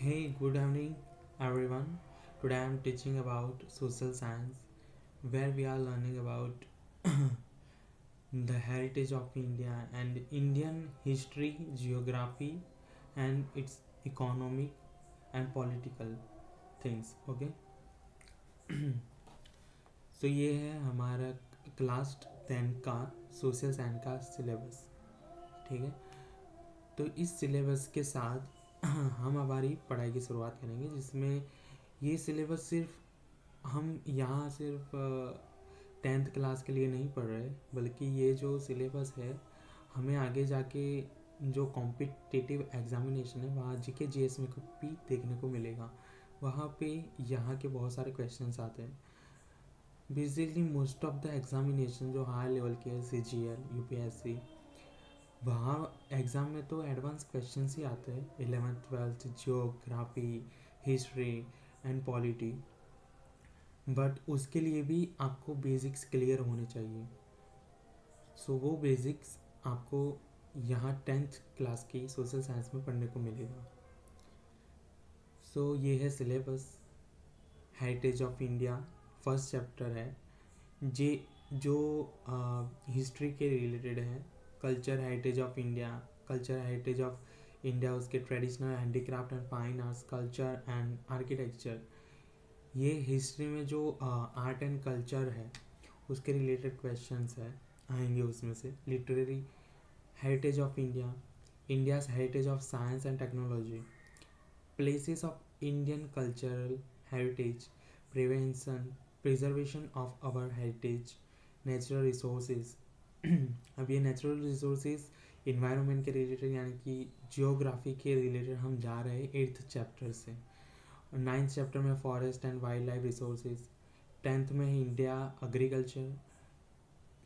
Hey, good evening, everyone. Today I am teaching about social science, where we are learning about the heritage of India and Indian history, geography, and its economic and political things. Okay, so ये है हमारा class 10 का social science का syllabus. ठीक है, तो इस syllabus के साथ हम हमारी पढ़ाई की शुरुआत करेंगे, जिसमें ये सिलेबस सिर्फ हम यहाँ सिर्फ 10th क्लास के लिए नहीं पढ़ रहे, बल्कि ये जो सिलेबस है हमें आगे जाके जो कॉम्पिटिटिव एग्जामिनेशन है वहाँ जीके जीएस में भी देखने को मिलेगा. वहाँ पे यहाँ के बहुत सारे क्वेश्चंस आते हैं. Basically most of the examination जो हाई लेवल के है, CGL, UPSC, वहाँ एग्ज़ाम में तो एडवांस क्वेश्चंस ही आते हैं. 11th 12th geography, history and polity, but उसके लिए भी आपको बेसिक्स क्लियर होने चाहिए. सो वो बेसिक्स आपको यहाँ 10th क्लास की सोशल साइंस में पढ़ने को मिलेगा. सो ये है syllabus. Heritage of India first chapter है, जे जो हिस्ट्री के रिलेटेड है. Culture heritage of India, culture heritage of India, उसके traditional handicraft and fine arts, culture and architecture. ये हिस्ट्री में जो आर्ट एंड कल्चर है उसके रिलेटेड क्वेश्चंस है आएंगे उसमें से. Literary heritage of India, India's heritage of science and technology, places of Indian cultural heritage, prevention preservation of our heritage, natural resources. अब ये नेचुरल रिसोर्सेज इन्वायरमेंट के रिलेटेड यानी कि जियोग्राफी के रिलेटेड हम जा रहे हैं 8th चैप्टर से. 9th चैप्टर में forest and wild life resources, 10th में है इंडिया एग्रीकल्चर,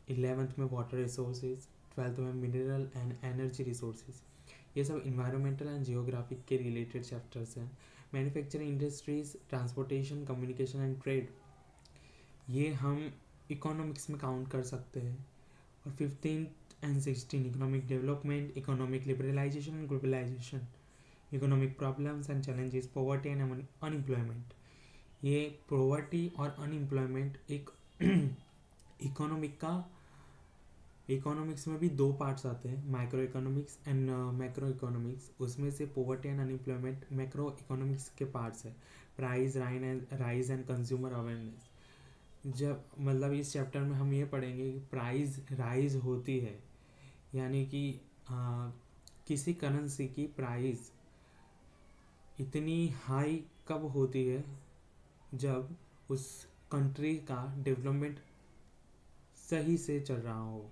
11th में वाटर रिसोर्सेज, 12th में मिनरल एंड एनर्जी रिसोर्सेज. ये सब इन्वायरमेंटल एंड जियोग्राफिक के रिलेटेड चैप्टर्स हैं. Manufacturing industries, transportation, communication and trade, ये हम इकोनॉमिक्स में काउंट कर सकते हैं. और 15th and 16 economic development, economic liberalisation and globalisation, economic problems and challenges, poverty and unemployment. ये पॉवर्टी और अनएम्प्लॉयमेंट एक इकोनॉमिक्स में भी दो पार्ट्स आते हैं, micro economics and macro economics. उसमें से poverty and unemployment macro economics के पार्ट्स है. Price rise and consumer awareness. जब मतलब इस चैप्टर में हम ये पढ़ेंगे कि प्राइस राइज होती है, यानी कि किसी करेंसी की प्राइस इतनी हाई कब होती है जब उस कंट्री का डेवलपमेंट सही से चल रहा हो.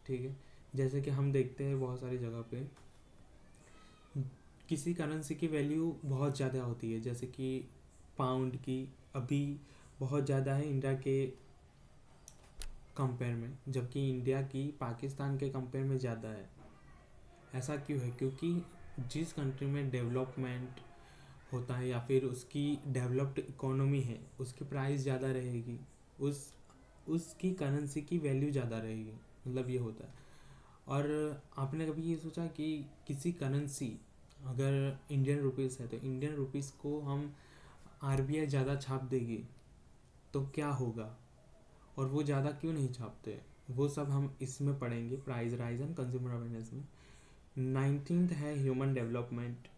ठीक है, जैसे कि हम देखते हैं बहुत सारी जगह पे किसी करेंसी की वैल्यू बहुत ज़्यादा होती है, जैसे कि पाउंड की अभी बहुत ज़्यादा है इंडिया के कंपेयर में, जबकि इंडिया की पाकिस्तान के कंपेयर में ज़्यादा है. ऐसा क्यों है? क्योंकि जिस कंट्री में डेवलपमेंट होता है या फिर उसकी डेवलप्ड इकोनॉमी है, उसकी प्राइस ज़्यादा रहेगी, उसकी करेंसी की वैल्यू ज़्यादा रहेगी. मतलब ये होता है. और आपने कभी ये सोचा कि किसी करेंसी अगर इंडियन रुपीस है तो इंडियन रुपीस को हम RBI ज़्यादा छाप देगी तो क्या होगा, और वो ज़्यादा क्यों नहीं छापते, वो सब हम इसमें पढ़ेंगे price rise and consumer awareness में. 19th है ह्यूमन डेवलपमेंट,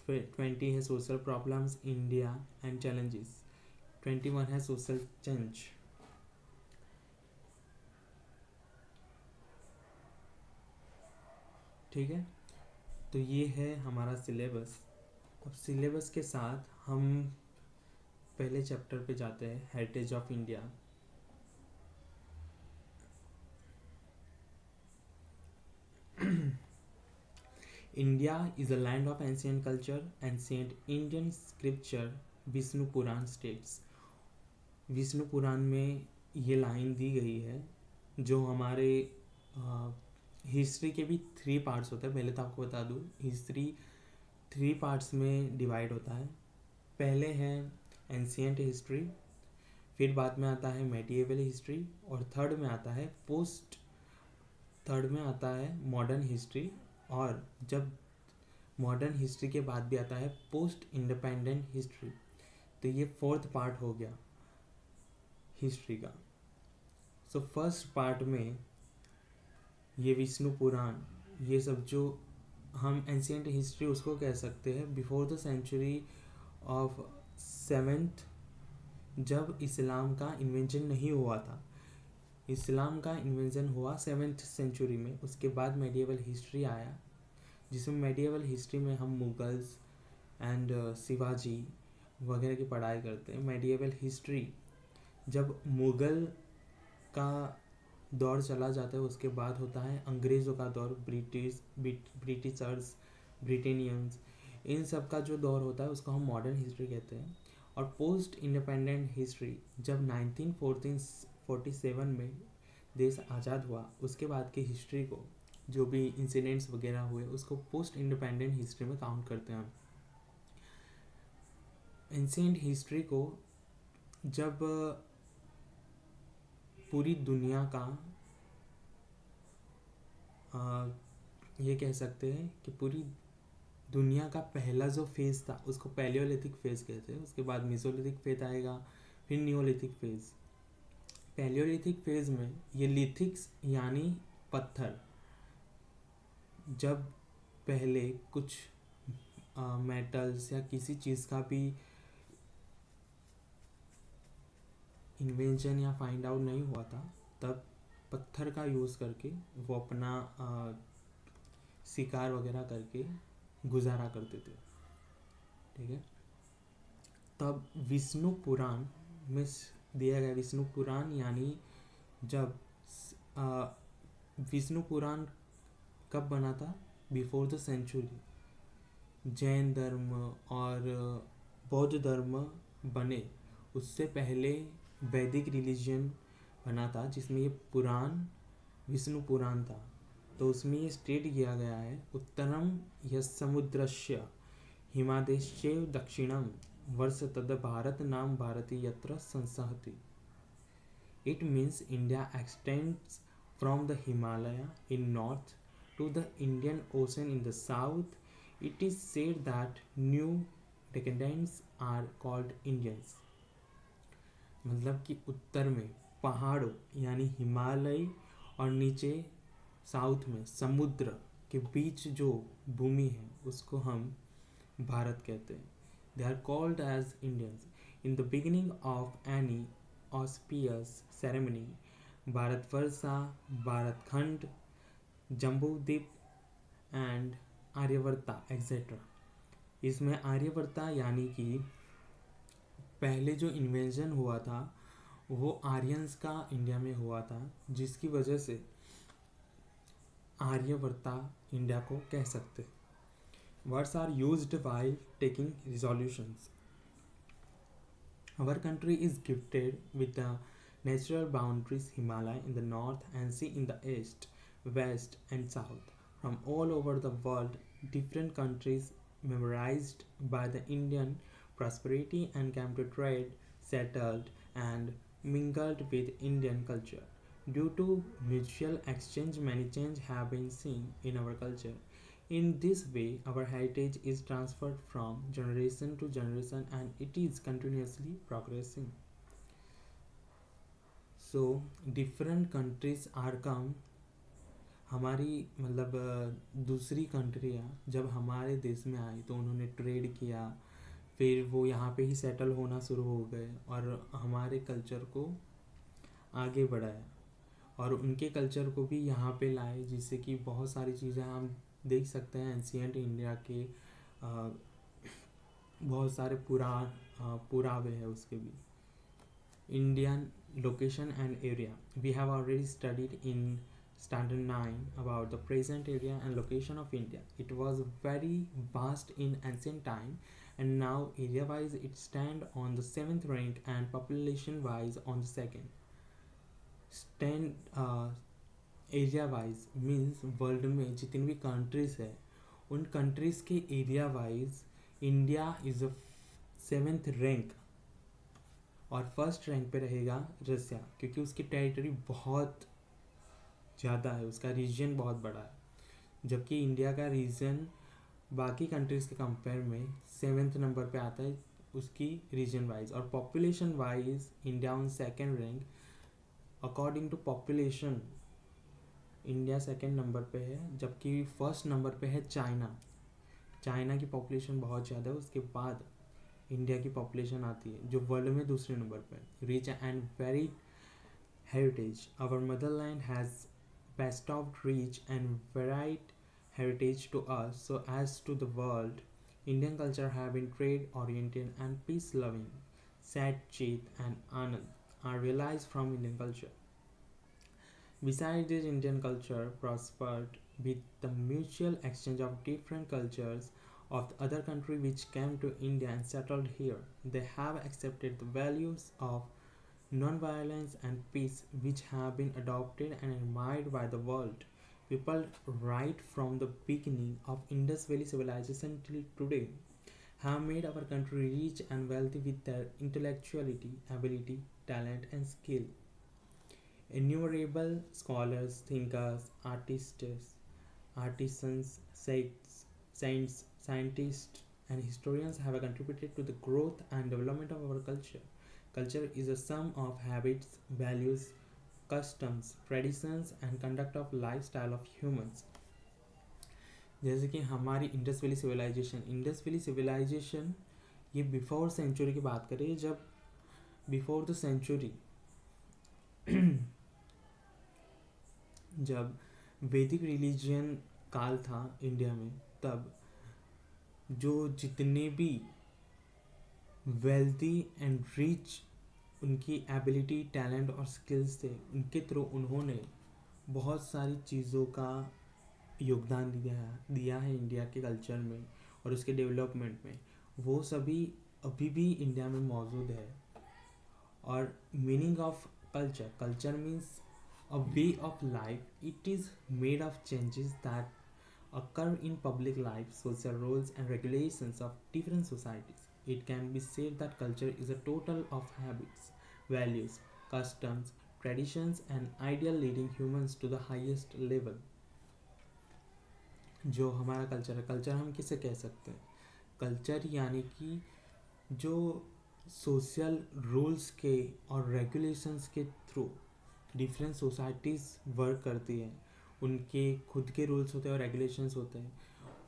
20 है social problems India and challenges, 21 है सोशल चेंज. ठीक है, तो ये है हमारा सिलेबस. अब सिलेबस के साथ हम पहले चैप्टर पे जाते हैं, heritage of India. India is a land of ancient culture, ancient Indian scripture, Vishnu Purana states. Vishnu Purana में ये लाइन दी गई है, जो हमारे हिस्ट्री के भी 3 पार्ट्स होते हैं. पहले तो आपको बता दूँ, हिस्ट्री 3 पार्ट्स में डिवाइड होता है. पहले है एंशियंट हिस्ट्री, फिर बाद में आता है मेडिएवल हिस्ट्री, और थर्ड में आता है मॉडर्न हिस्ट्री. और जब मॉडर्न हिस्ट्री के बाद भी आता है पोस्ट इंडिपेंडेंट हिस्ट्री। तो ये फोर्थ पार्ट हो गया हिस्ट्री का। सो फर्स्ट पार्ट में ये विष्णु पुराण, ये सब जो हम एंशियंट हिस्ट्री उसको कह सकते हैं before the century of 7th, जब इस्लाम का इन्वेंशन नहीं हुआ था। इस्लाम का इन्वेंशन हुआ 7th सेंचुरी में, उसके बाद मेडिएवल हिस्ट्री आया, जिसमें मेडिएवल हिस्ट्री में हम मुगल्स एंड शिवाजी वगैरह की पढ़ाई करते हैं। मेडिएवल हिस्ट्री जब मुगल का दौर चला जाता है उसके बाद होता है अंग्रेज़ों का दौर, ब्रिटिशर्स, ब्रिटेनियंस, इन सब का जो दौर होता है उसको हम मॉडर्न हिस्ट्री कहते हैं। और पोस्ट इंडिपेंडेंट हिस्ट्री जब 1947 में देश आज़ाद हुआ उसके बाद की हिस्ट्री को, जो भी इंसिडेंट्स वगैरह हुए उसको पोस्ट इंडिपेंडेंट हिस्ट्री में काउंट करते हैं हम। एंशिएंट हिस्ट्री को जब पूरी दुनिया का ये कह सकते हैं कि पूरी दुनिया का पहला जो फेज़ था उसको पैलियोलिथिक फेज़ कहते हैं। उसके बाद मेसोलिथिक फेज आएगा, फिर नियोलिथिक फेज़। पैलियोलिथिक फेज़ में ये लिथिक्स यानी पत्थर, जब पहले कुछ मेटल्स या किसी चीज़ का भी इन्वेंशन या फाइंड आउट नहीं हुआ था, तब पत्थर का यूज़ करके वो अपना शिकार वगैरह करके गुजारा करते थे। ठीक है, तब विष्णु पुराण में दिया गया, विष्णु पुराण यानी जब विष्णु पुराण कब बना था, बिफोर द सेंचुरी जैन धर्म और बौद्ध धर्म बने उससे पहले वैदिक रिलीजन बना था, जिसमें ये पुराण विष्णु पुराण था। तो उसमें ये स्टेट किया गया है उत्तरम यमुद्रस्य हिमादेश्चैव दक्षिणम वर्ष तद भारत नाम भारती यत्र संसहति। It means India extends from the Himalaya in north to the Indian Ocean in the south. It is said that new decadents are called Indians। मतलब कि उत्तर में पहाड़ों यानी हिमालय और नीचे साउथ में समुद्र के बीच जो भूमि है उसको हम भारत कहते हैं। They are called as Indians. In the beginning of any auspicious ceremony, Bharatvarsha, Bharatkhand, Jambudvipa and Aryavarta et cetera. इसमें आर्यवर्ता यानी कि पहले जो इन्वेंशन हुआ था वो आर्यंस का इंडिया में हुआ था, जिसकी वजह से आर्यवर्ता इंडिया को कह सकते। Words are used while taking resolutions. Our country is gifted with the natural boundaries Himalaya in the north and sea in the east, west and south. From all over the world, different countries memorized by the Indian prosperity and came to trade, settled and mingled with Indian culture. Due to mutual exchange, many changes have been seen in our culture. In this way, our heritage is transferred from generation to generation and it is continuously progressing. So, different countries are come, हमारी मतलब दूसरी कंट्रियाँ जब हमारे देश में आई तो उन्होंने trade किया, फिर वो यहाँ पे ही सेटल होना शुरू हो गए और हमारे कल्चर को आगे बढ़ाया और उनके कल्चर को भी यहाँ पे लाए, जिससे कि बहुत सारी चीज़ें हम देख सकते हैं। एंशिएंट इंडिया के बहुत सारे पुरावे हैं उसके भी। Indian location and area, we have already studied in standard 9 about the present area and location of India. It was very vast in ancient time and now area wise it stand on the 7th rank and population wise on the 2nd. Area wise means world में जितनी भी countries है उन countries के area wise India is a 7th rank और first rank पे रहेगा रसिया, क्योंकि उसकी टेरिटरी बहुत ज़्यादा है, उसका रीजन बहुत बड़ा है। जबकि इंडिया का रीजन बाकी कंट्रीज़ के कंपेयर में 7th नंबर पे आता है उसकी रीजन वाइज, और population wise India on second rank. According to population India second number पे है, जबकि फर्स्ट नंबर पे है चाइना। चाइना की पॉपुलेशन बहुत ज़्यादा है, उसके बाद इंडिया की पॉपुलेशन आती है जो वर्ल्ड में दूसरे नंबर पे है। Rich and very heritage. Our motherland has bestowed rich and varied heritage to us, so as to the world. Indian culture have been trade oriented and peace loving. Sat, Chit, and Anand are realized from Indian culture. Besides this, Indian culture prospered with the mutual exchange of different cultures of the other country which came to India and settled here. They have accepted the values of non-violence and peace which have been adopted and admired by the world. People right from the beginning of Indus Valley civilization till today have made our country rich and wealthy with their intellectuality, ability, talent and skill. Innumerable scholars, thinkers, artisans, saints, scientists, and historians have contributed to the growth and development of our culture. Culture is a sum of habits, values, customs, traditions, and conduct of lifestyle of humans. जैसे कि हमारी Indus valley civilisation ये before century की बात करें, जब before the century जब वैदिक रिलीजियन काल था इंडिया में, तब जो जितने भी वेल्दी एंड रिच उनकी एबिलिटी, टैलेंट और स्किल्स थे, उनके थ्रू उन्होंने बहुत सारी चीज़ों का योगदान दिया है इंडिया के कल्चर में और उसके डेवलपमेंट में। वो सभी अभी भी इंडिया में मौजूद है। और meaning of culture means a way of life. It is made of changes that occur in public life, social roles and regulations of different societies. It can be said that culture is a total of habits, values, customs, traditions and ideal leading humans to the highest level. जो हमारा culture हम किसे कह सकते हैं? Culture यानी कि जो सोशल रूल्स के और रेगुलेशंस के थ्रू डिफरेंट सोसाइटीज़ वर्क करती हैं। उनके खुद के रूल्स होते हैं और रेगुलेशंस होते हैं,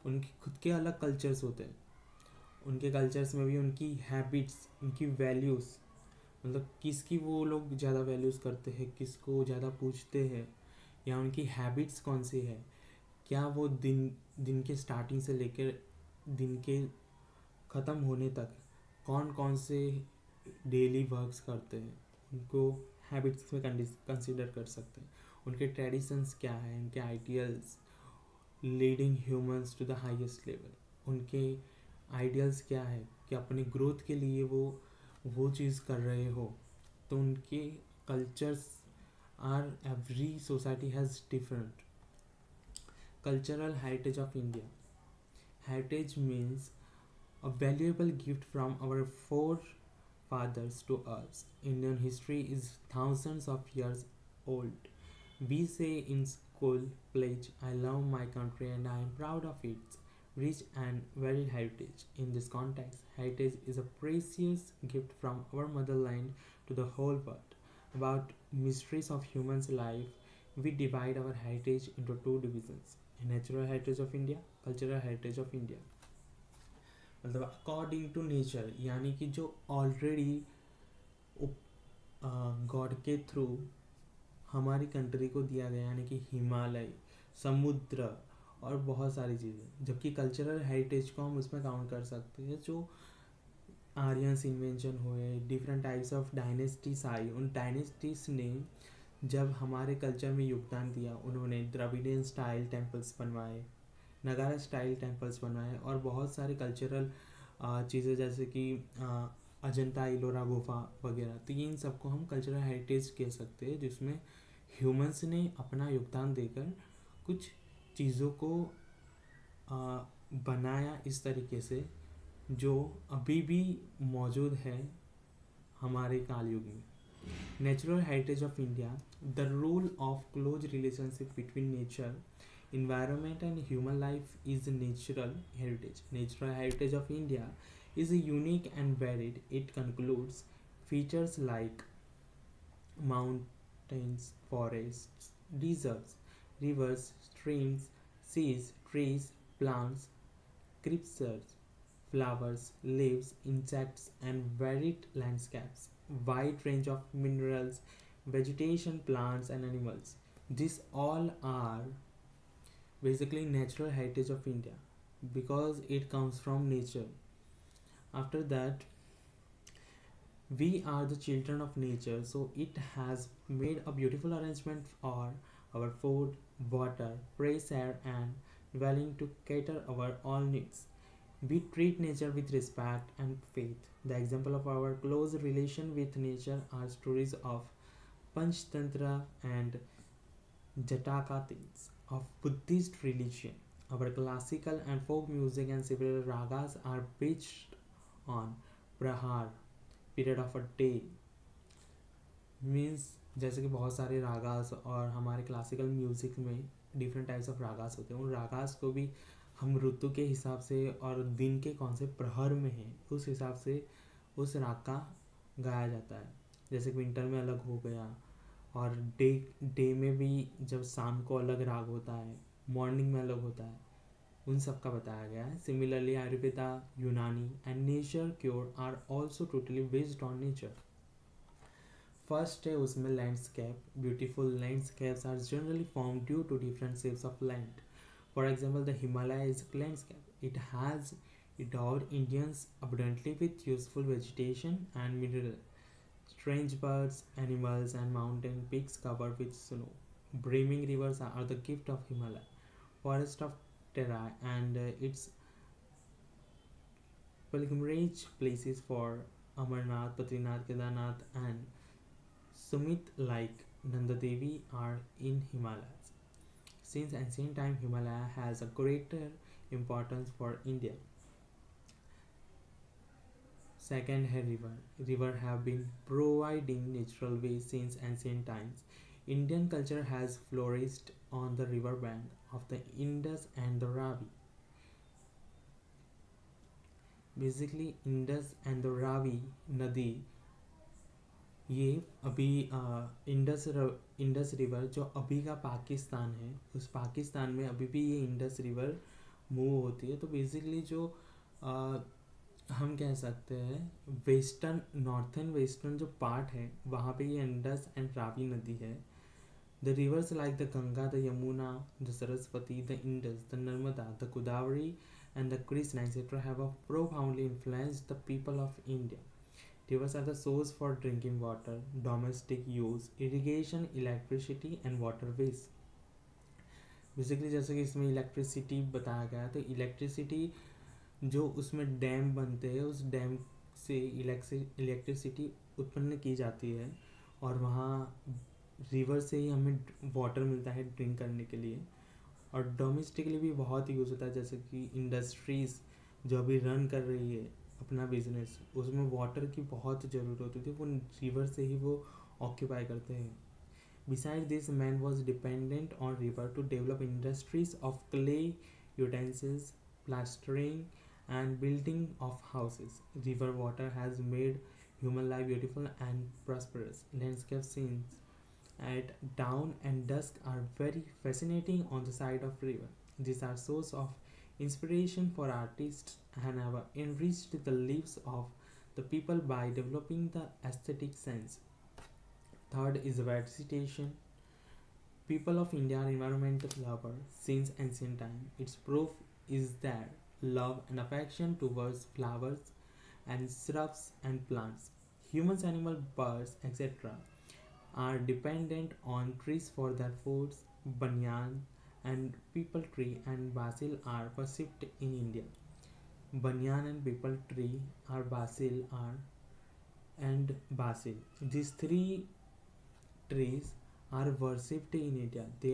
उनके खुद के अलग कल्चर्स होते हैं। उनके कल्चर्स में भी उनकी हैबिट्स, उनकी वैल्यूज़, मतलब किसकी वो लोग ज़्यादा वैल्यूज़ करते हैं, किसको ज़्यादा पूछते हैं, या उनकी हैबिट्स कौन सी है, क्या वो दिन के स्टार्टिंग से लेकर दिन के ख़त्म होने तक कौन कौन से डेली वर्क्स करते हैं, उनको हैबिट्स में कंसिडर कर सकते हैं। उनके ट्रेडिशंस क्या है, उनके ideals leading humans to the highest level. उनके आइडियल्स क्या है कि अपने ग्रोथ के लिए वो चीज़ कर रहे हो। तो उनके cultures are, every society has different. Cultural heritage of India. Heritage means a valuable gift from our forefathers to us. Indian history is thousands of years old. We say in school, pledge, I love my country and I am proud of its rich and varied heritage. In this context, heritage is a precious gift from our motherland to the whole world. About mysteries of human's life, we divide our heritage into two divisions: natural heritage of India, cultural heritage of India. मतलब according to nature, यानी कि जो already God के through हमारी country को दिया गया, यानी कि हिमालय, समुद्र और बहुत सारी चीज़ें। जबकि कल्चरल हेरिटेज को हम उसमें काउंट कर सकते हैं जो आर्यंस इन्वेंशन हुए, डिफरेंट टाइप्स ऑफ डायनेस्टीज आई। उन डायनेस्टीज ने जब हमारे कल्चर में योगदान दिया, उन्होंने द्रविडियन स्टाइल टेम्पल्स बनवाए, नगारा स्टाइल टेम्पल्स बनवाए और बहुत सारे कल्चरल चीज़ें जैसे कि अजंता इलोरा गुफा वगैरह। तो इन सबको हम कल्चरल हेरिटेज कह सकते हैं, जिसमें ह्यूमंस ने अपना योगदान देकर कुछ चीज़ों को बनाया इस तरीके से जो अभी भी मौजूद है हमारे कालयुग में। Natural heritage of India. The rule of close relationship between nature Environment and human life is natural heritage. Natural heritage of India is unique and varied. It concludes features like mountains, forests, deserts, rivers, streams, seas, trees, plants, creatures, flowers, leaves, insects, and varied landscapes. Wide range of minerals, vegetation, plants, and animals. These all are basically natural heritage of India because it comes from nature. After that, we are the children of nature, so it has made a beautiful arrangement for our food, water, fresh air, and dwelling to cater our all needs. We treat nature with respect and faith. The example of our close relation with nature are stories of Panchtantra and Jatakatins of Buddhist religion. Our classical and folk music and several ragas are based on prahar, period of a day, means जैसे कि बहुत सारे ragas और हमारे classical music में different types of ragas होते हैं। उन रागास को भी हम ऋतु के हिसाब से और दिन के कौन से प्रहर में हैं उस हिसाब से उस राग का गाया जाता है। जैसे कि विंटर में अलग हो गया, और डे डे में भी जब शाम को अलग राग होता है, मॉर्निंग में अलग होता है, उन सब का बताया गया है। Similarly Ayurveda, Unani and nature cure are also totally based on nature. First है उसमें landscape. Beautiful landscapes are generally form due to different shapes of land. For example the Himalaya is landscape. It has endowed Indians abundantly with useful vegetation and mineral. Strange birds, animals, and mountain peaks covered with snow. Brimming rivers are the gift of Himalaya. Forest of Terai and its pilgrimage places for Amarnath, Badrinath, Kedarnath, and Sumit like Nanda Devi are in Himalayas. Since ancient time, Himalaya has a greater importance for India. Second है river. River have been providing natural ways since ancient times. Indian culture has flourished on the river bank of the Indus and the Ravi. Basically, Indus and the Ravi नदी, ये अभी Indus river जो अभी का पाकिस्तान है, उस पाकिस्तान में अभी भी ये इंडस रिवर मूव होती है। तो बेसिकली जो हम कह सकते हैं वेस्टर्न, नॉर्थन वेस्टर्न जो पार्ट है वहाँ पे ये इंडस एंड रावी नदी है। The reverse like the Ganga, the Yamuna, the Saraswati, the Indus, the Narmada, the Godavari and the Krishna etc. have a profoundly influenced the people of India. Rivers are the source for drinking water, domestic use, irrigation, electricity and waterways. Basically जैसे कि इसमें electricity बताया गया, तो electricity जो उसमें dam बनते हैं उस डैम से इलेक्ट्रिसिटी उत्पन्न की जाती है, और वहाँ रिवर से ही हमें वाटर मिलता है ड्रिंक करने के लिए। और डोमेस्टिकली भी बहुत यूज़ होता है, जैसे कि इंडस्ट्रीज़ जो अभी रन कर रही है अपना बिजनेस, उसमें वाटर की बहुत ज़रूरत होती थी, वो रिवर से ही वो ऑक्यूपाई करते हैं। Beside this man was dependent on river to develop industries of clay utensils, plastering and building of houses. River water has made human life beautiful and prosperous. Landscape scenes at dawn and dusk are very fascinating on the side of river. These are source of inspiration for artists and have enriched the lives of the people by developing the aesthetic sense. Third is vegetation. People of India are environmental lovers since ancient time. Its proof is their love and affection towards flowers and shrubs and plants. Humans, animals, birds, etc. are dependent on trees for their foods. Banyan and people tree and basil are worshipped in India. Banyan and people tree are basil are and basil. These three trees are worshipped in India. They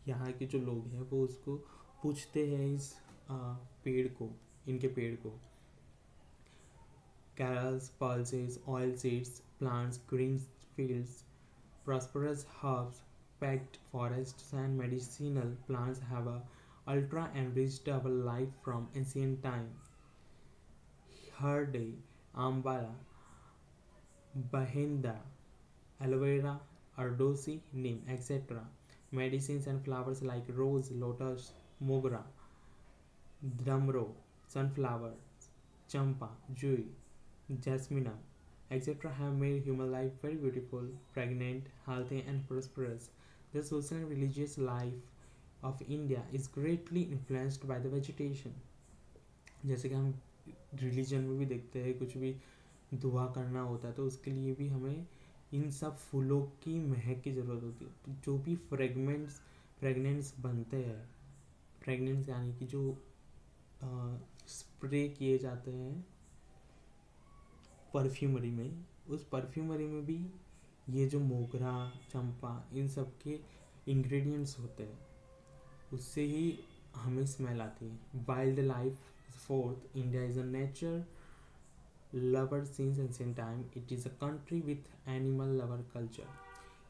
यहाँ के जो लोग हैं वो उसको पूछते हैं, इस पेड़ को, इनके पेड़ को। Carols, pulses, oil seeds, plants, green fields, prosperous herbs, packed forests and medicinal plants have ultra enriched our life from ancient time. Herde, Ambala, Bahenda, aloe vera, ardosi, neem, etc. Medicines and flowers like rose, lotus, mogra, dhamro, sunflower, champa, jui, jasmine, etc. have made human life very beautiful, pregnant, healthy, and prosperous. The social and religious life of India is greatly influenced by the vegetation. जैसे कि हम religion में भी देखते हैं, कुछ भी दुआ करना होता है तो उसके लिए भी हमें इन सब फूलों की महक की ज़रूरत होती है. जो भी फ्रेगनेंस बनते हैं, फ्रेगनेंस यानी कि जो स्प्रे किए जाते हैं परफ्यूमरी में, उस परफ्यूमरी में भी ये जो मोगरा, चंपा, इन सब के इंग्रेडिएंट्स होते हैं, उससे ही हमें स्मेल आती है. Wild life fourth, India is a nature lover since ancient time. It is a country with animal lover culture.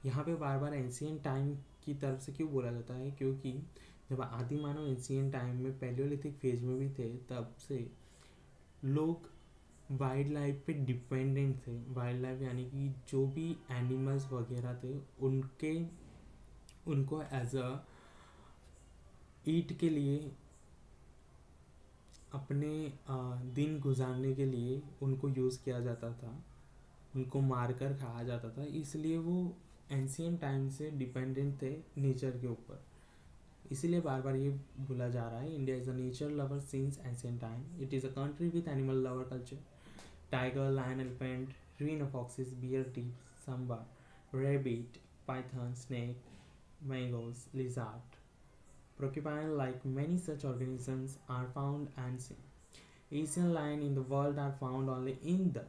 यहाँ पे बार बार एंशियंट टाइम की तरफ से क्यों बोला जाता है? क्योंकि जब आदि मानव एंशियंट टाइम में पैलियोलिथिक फेज में भी थे, तब से लोग वाइल्ड लाइफ पे डिपेंडेंट थे. वाइल्ड लाइफ यानी कि जो भी एनिमल्स वगैरह थे उनको एज अ ईट के लिए, अपने दिन गुजारने के लिए उनको यूज़ किया जाता था, उनको मारकर खाया जाता था. इसलिए वो एंशियंट टाइम से डिपेंडेंट थे नेचर के ऊपर. इसीलिए बार बार ये बोला जा रहा है, India is a nature lover since ancient time. It is a country with animal lover culture. Tiger, lion, elephant, rhino foxes, bear, deer, samba, rabbit, python, snake, mangoes, lizard, porcupine, like many such organisms are found and seen. Asian lion in the world are found only in the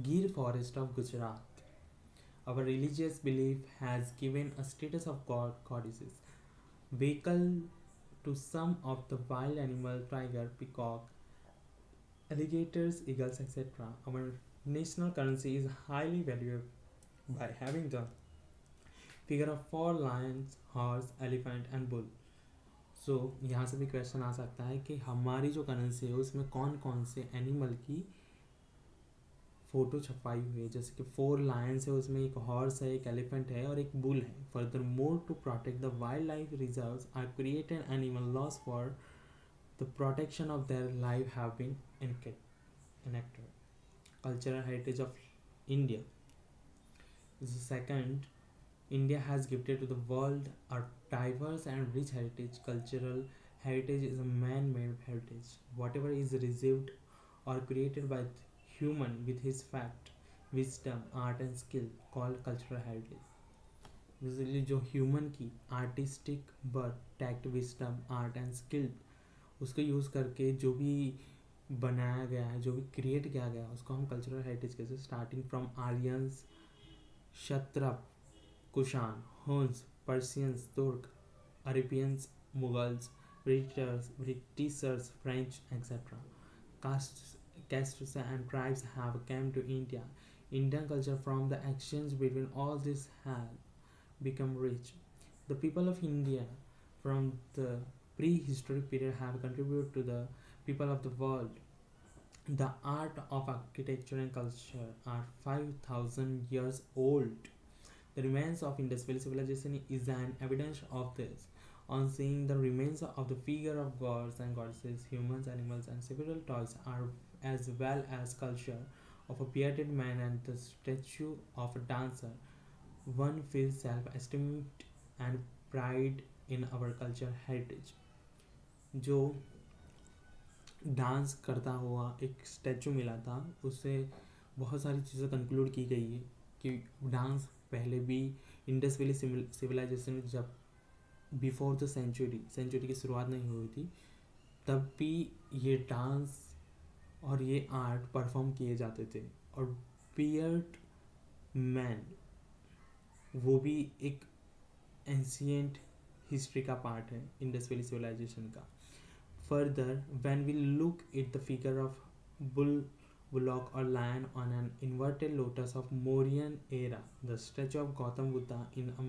Gir forest of Gujarat. Our religious belief has given a status of goddesses, vehicle to some of the wild animal, tiger, peacock, alligators, eagles, etc. Our national currency is highly valued by having the figure of 4 lions, horse, elephant and bull. सो यहाँ से भी question आ सकता है कि हमारी जो currency है उसमें कौन कौन से एनिमल की फ़ोटो छपाई हुई है. जैसे कि 4 लायंस है, उसमें एक हॉर्स है, एक एलिफेंट है और एक बुल है. Furthermore to protect the wildlife reserves are created animal laws for the protection of their life have been enacted. Cultural heritage of India is the second. India has gifted to the world a diverse and rich heritage. Cultural heritage is a man-made heritage. Whatever is received or created by human with his fact, wisdom, art and skill called cultural heritage. Basically जो human की artistic birth, tact, wisdom, art and skill, उसको use करके जो भी बनाया गया है, जो भी क्रिएट किया गया है, उसको हम कल्चरल हेरिटेज कहते हैं. Starting from Aryans, Kshatrapa, Kushan, Huns, Persians, Turk, Arabians, Mughals, Britishers, French, etc. Castes and tribes have come to India. Indian culture from the exchange between all these have become rich. The people of India from the prehistoric period have contributed to the people of the world. The art of architecture and culture are 5,000 years old. The remains of Indus Valley civilization is an evidence of this. On seeing the remains of the figure of gods and goddesses, humans, animals, and several toys, are as well as culture of a bearded man and the statue of a dancer, one feels self-esteem and pride in our culture heritage. जो dance करता हुआ एक statue मिला था, उससे बहुत सारी चीज़ें कंक्लूड की गई है कि डांस पहले भी इंडस वैली सिविलाइजेशन में, जब बिफोर द सेंचुरी की शुरुआत नहीं हुई थी, तब भी ये डांस और ये आर्ट परफॉर्म किए जाते थे. और बियर्ड मैन वो भी एक एंशियंट हिस्ट्री का पार्ट है इंडस वैली सिविलाइजेशन का. Further, when we look at the figure of bullock or lion on an inverted lotus of Mauryan era, the statue of Gautam Buddha in a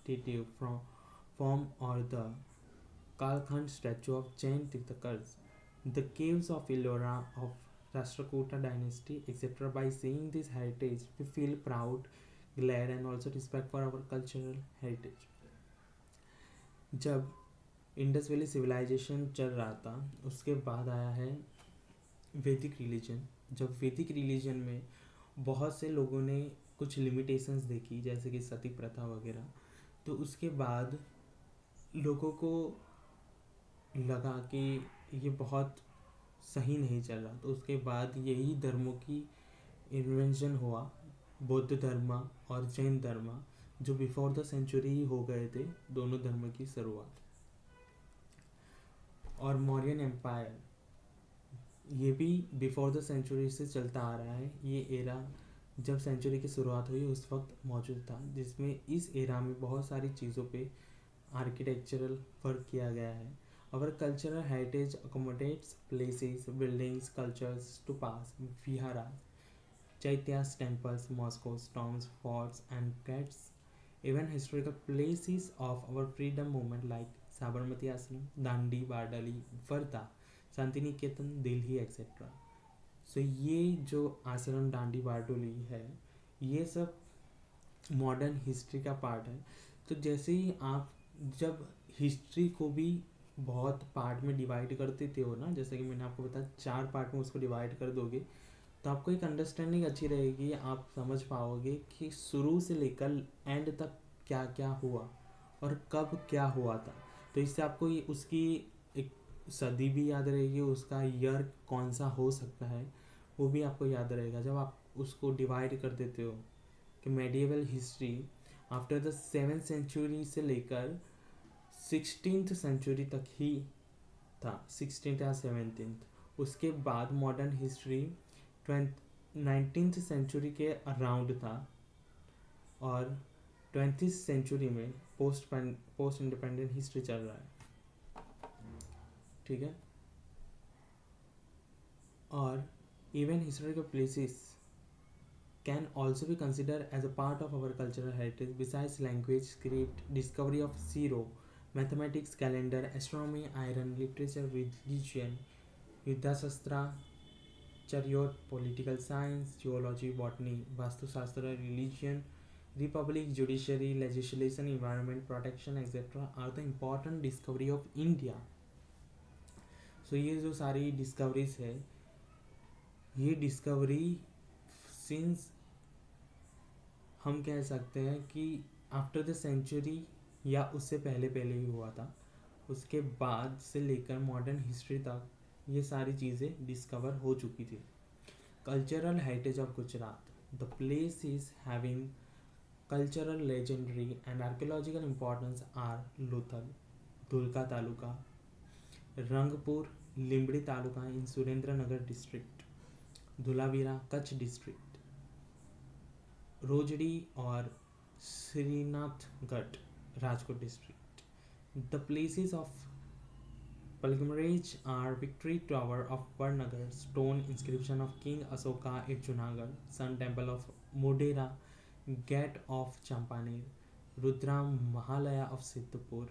statue form or the Kalkhand statue of Jain Tirthakars, the caves of Ellora of Rashtrakuta dynasty, etc. By seeing this heritage, we feel proud, glad, and also respect for our cultural heritage. जब Indus valley civilisation चल रहा था, उसके बाद आया है वैदिक religion. जब वैदिक रिलीजन में बहुत से लोगों ने कुछ लिमिटेशंस देखी, जैसे कि सती प्रथा वगैरह, तो उसके बाद लोगों को लगा कि ये बहुत सही नहीं चल रहा, तो उसके बाद यही धर्मों की इन्वेंशन हुआ, बौद्ध धर्म और जैन धर्म, जो बिफोर द सेंचुरी ही हो गए थे, दोनों धर्म की शुरुआत. और मौर्यन एम्पायर, ये भी बिफोर द सेंचुरी से चलता आ रहा है. ये एरा जब सेंचुरी की शुरुआत हुई उस वक्त मौजूद था, जिसमें इस एरा में बहुत सारी चीज़ों पे आर्किटेक्चरल वर्क किया गया है. Our cultural heritage accommodates places, buildings, cultures to pass, viharas, chaityas, temples, mosques, tombs, forts, and gates. Even historical places of our freedom movement like Sabarmati Ashram, Dandi, Bardali, Varda, Santiniketan, Delhi, etc. So ये जो आश्रम डांडी बारडोली है, ये सब modern history का part है. तो जैसे ही आप जब हिस्ट्री को भी बहुत पार्ट में डिवाइड कर देते हो ना, जैसे कि मैंने आपको बताया 4 पार्ट में उसको डिवाइड कर दोगे, तो आपको एक अंडरस्टैंडिंग अच्छी रहेगी. आप समझ पाओगे कि शुरू से लेकर एंड तक क्या क्या हुआ और कब क्या हुआ था. तो इससे आपको ये उसकी एक सदी भी याद रहेगी, उसका ईयर कौन सा हो सकता है वो भी आपको याद रहेगा, जब आप उसको डिवाइड कर देते हो. कि medieval history after the 7th century से लेकर 16th सेंचुरी तक ही था, 16th या 17th. उसके बाद मॉडर्न हिस्ट्री 19th सेंचुरी के अराउंड था, और 20th सेंचुरी में पोस्ट इंडिपेंडेंट हिस्ट्री चल रहा है. ठीक है. और even historical places can also be considered as a part of our cultural heritage. Besides language, script, discovery of zero, mathematics, calendar, astronomy, iron, literature, religion, Yuddha Shastra, chariot, political science, geology, botany, Vastu Shastra, religion, republic, judiciary, legislation, environment protection, etc. are the important discovery of India. So ये जो सारी discoveries है, ये discovery since हम कह सकते हैं कि आफ्टर द सेंचुरी या उससे पहले पहले ही हुआ था. उसके बाद से लेकर मॉडर्न हिस्ट्री तक ये सारी चीज़ें डिस्कवर हो चुकी थी. Cultural heritage of Gujarat, the place is having cultural legendary and archaeological importance are Lothal, Dholka taluka, Rangpur, Limbdi taluka in Surendranagar district, Dholavira Kutch district, Rojdi और Shrinathgadh Rajkot district. The places of pilgrimage are Victory Tower of Varnagar, stone inscription of King Asoka at Junagadh, Sun Temple of Modera, Gate of Champaner, Rudra Mahalaya of Siddhpur,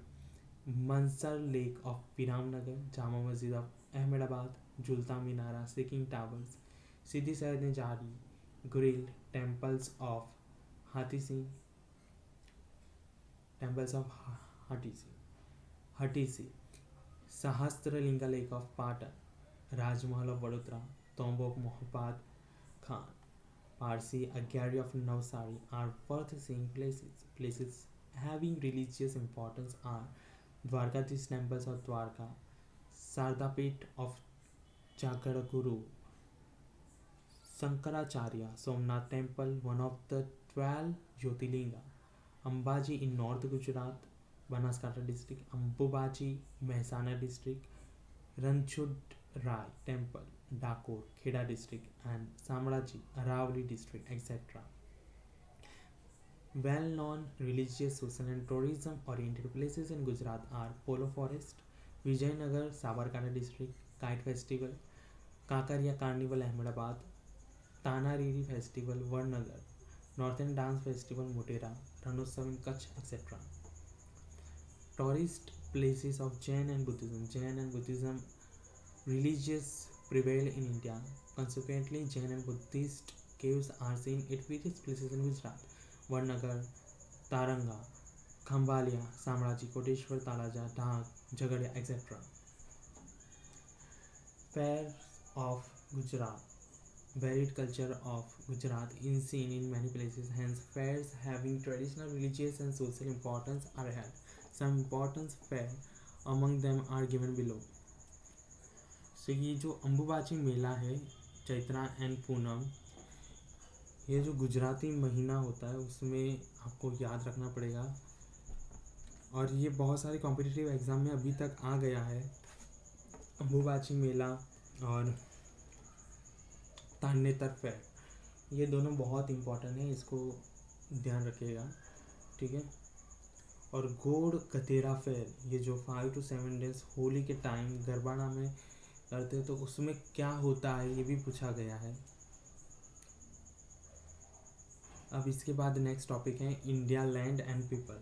Mansar Lake of Piramnagar, Jama Masjid of Ahmedabad, Julta Minara, Sikking Towers, Siddhi Sayyid Jari, Grill, temples of Hathi Singh, Hati Singh, Sahasralinga Lake of Patan, Rajmahal of Vadodara, Tomb of Mohbad Khan, Parsi, Agyari of Navsari are worth seeing places. Places having religious importance are Dwarkadhish temples of Dwarka, Sardapet of Jagadguru, Sankaracharya, Somnath Temple, one of the 12 Jyotirlinga, Ambaji in North Gujarat, Banaskantha district, Ambubaji, Mehsana district, Ranchud Rai Temple, Dakor, Kheda district, and Samraji, Aravali district, etc. Well-known religious, social, and tourism-oriented places in Gujarat are Polo Forest, Vijayanagar, Sabarkantha district, Kite Festival, Kakaria Carnival, Ahmedabad, Tanariri Festival, Varnagar, Northern Dance Festival, Motera, Ranotsav in Kutch, etc. tourist places of Jain and Buddhism. Jain and Buddhism religious prevail in India. Consequently, Jain and Buddhist caves are seen at various places in Gujarat. Vadnagar, Taranga, Khambhalia, Samraji, Koteshwar, Talaja, Dhak, Jhagadia, etc. Fairs of Gujarat. Varied culture of Gujarat is seen in many places, hence fairs having traditional, religious and social importance are held. Some important fair among them are given below. So ये जो अम्बुबाची मेला है, Chaitra and Poonam, ये जो गुजराती महीना होता है उसमें आपको याद रखना पड़ेगा, और ये बहुत सारे कॉम्पिटिटिव एग्ज़ाम में अभी तक आ गया है। अम्बुबाची मेला और तान्नेतर फेयर, ये दोनों बहुत इम्पोर्टेंट है, इसको ध्यान रखिएगा, ठीक है। और गोड़ कतेरा फेयर, ये जो 5 to 7 डेज होली के टाइम गरबाना में करते हैं, तो उसमें क्या होता है ये भी पूछा गया है। अब इसके बाद नेक्स्ट टॉपिक है इंडिया लैंड एंड पीपल।